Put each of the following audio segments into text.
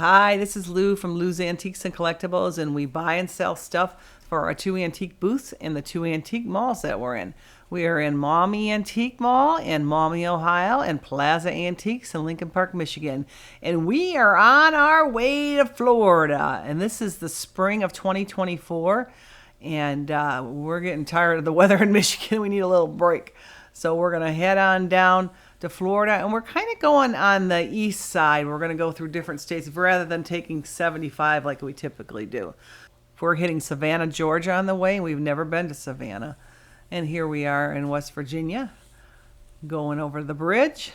Hi, this is Lou from Lou's Antiques and Collectibles, and we buy and sell stuff for our two antique booths in the two antique malls that we're in. We are in Maumee Antique Mall in Maumee, Ohio, and Plaza Antiques in Lincoln Park, Michigan. And we are on our way to Florida. And this is the spring of 2024. And we're getting tired of the weather in Michigan. We need a little break. So we're going to head on down to Florida, and we're kind of going on the east side. We're going to go through different states rather than taking 75 like we typically do. We're hitting Savannah, Georgia on the way. We've never been to Savannah. And here we are in West Virginia, going over the bridge.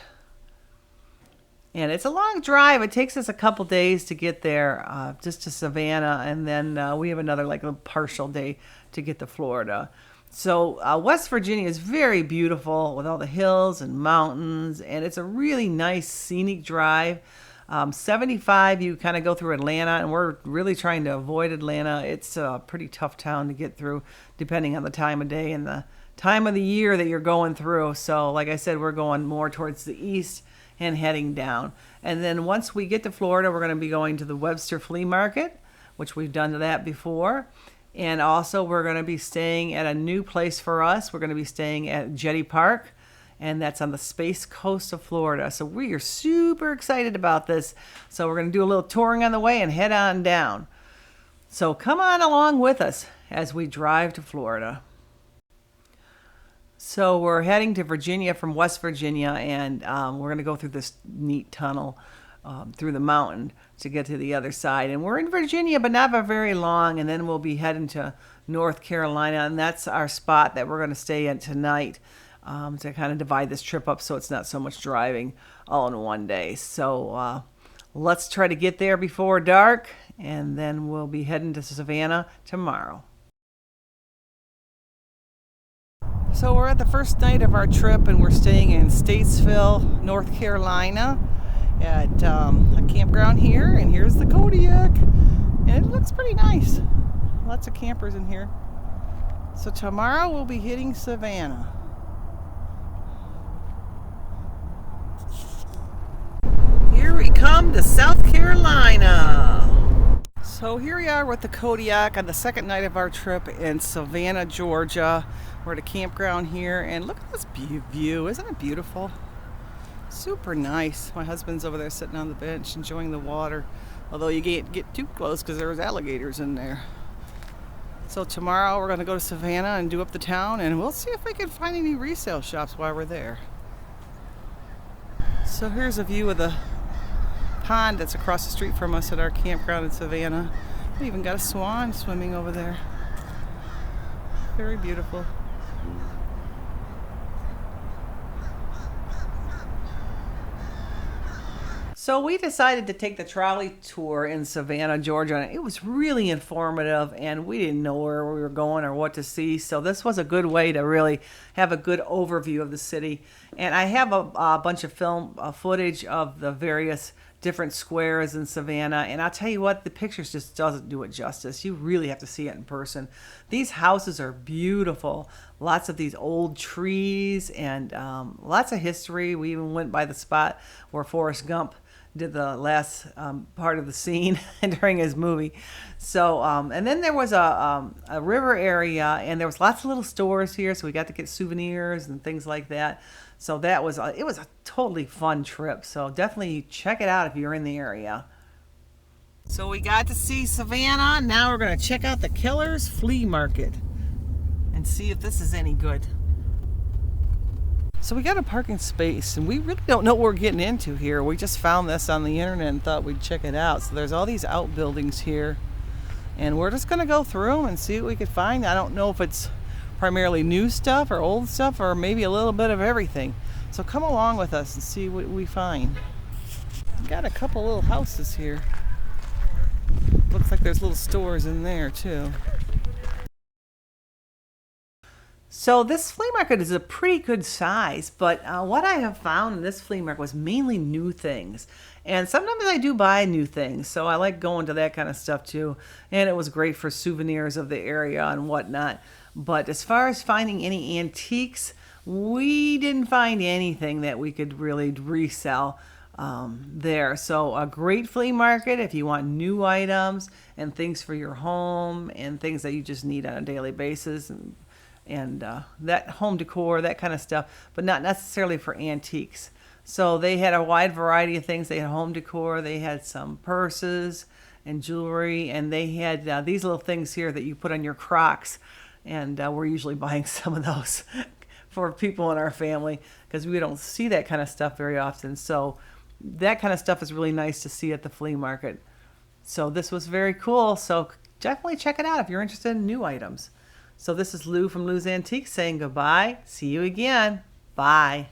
And it's a long drive. It takes us a couple days to get there, just to Savannah, and then we have another like a partial day to get to Florida. So West Virginia is very beautiful with all the hills and mountains, and it's a really nice scenic drive. 75, you kind of go through Atlanta, and we're really trying to avoid Atlanta. It's a pretty tough town to get through, depending on the time of day and the time of the year that you're going through. So like I said, we're going more towards the east and heading down. And then once we get to Florida, we're going to be going to the Webster Flea Market, which we've done that before. And also we're going to be staying at a new place for us. We're going to be staying at Jetty Park, and that's on the Space Coast of Florida. So we are super excited about this. So we're going to do a little touring on the way and head on down. So come on along with us as we drive to Florida. So we're heading to Virginia from West Virginia, and we're going to go through this neat tunnel through the mountain to get to the other side. And we're in Virginia, but not for very long, and then we'll be heading to North Carolina, and that's our spot that we're going to stay at tonight, to kind of divide this trip up so it's not so much driving all in one day. So let's try to get there before dark, and then we'll be heading to Savannah tomorrow. So we're at the first night of our trip, and we're staying in Statesville, North Carolina, at a campground here, and here's the Kodiak, and it looks pretty nice. Lots of campers in here. So tomorrow we'll be hitting Savannah. Here we come to South Carolina. So here we are with the Kodiak on the second night of our trip in Savannah, Georgia. We're at a campground here, and look at this view. Isn't it beautiful? Super nice. My husband's over there sitting on the bench enjoying the water, although you can't get too close because there's alligators in there. So tomorrow we're going to go to Savannah and do up the town, and we'll see if we can find any resale shops while we're there. So here's a view of the pond that's across the street from us at our campground in Savannah. We even got a swan swimming over there. Very beautiful. So we decided to take the trolley tour in Savannah, Georgia, and it was really informative, and we didn't know where we were going or what to see. So this was a good way to really have a good overview of the city. And I have a bunch of film footage of the various different squares in Savannah, and I'll tell you what, the pictures just doesn't do it justice. You really have to see it in person. These houses are beautiful. Lots of these old trees, and lots of history. We even went by the spot where Forrest Gump did the last part of the scene during his movie. So, and then there was a river area, and there was lots of little stores here, so we got to get souvenirs and things like that. So that was it was a totally fun trip. So definitely check it out if you're in the area. So we got to see Savannah. Now we're going to check out the Killer's Flea Market and see if this is any good. So we got a parking space, and we really don't know what we're getting into here. We just found this on the internet and thought we'd check it out. So there's all these outbuildings here, and we're just going to go through them and see what we could find. I don't know if it's primarily new stuff or old stuff or maybe a little bit of everything. So come along with us and see what we find. We got a couple little houses here. Looks like there's little stores in there too. So this flea market is a pretty good size, but what I have found in this flea market was mainly new things. And sometimes I do buy new things, so I like going to that kind of stuff too. And it was great for souvenirs of the area and whatnot. But as far as finding any antiques, we didn't find anything that we could really resell. there. So a great flea market if you want new items and things for your home and things that you just need on a daily basis, and that home decor, that kind of stuff, but not necessarily for antiques. So they had a wide variety of things. They had home decor, they had some purses and jewelry, and they had these little things here that you put on your Crocs, and we're usually buying some of those for people in our family because we don't see that kind of stuff very often. So that kind of stuff is really nice to see at the flea market. So this was very cool. So definitely check it out if you're interested in new items. So this is Lou from Lou's Antiques saying goodbye. See you again. Bye.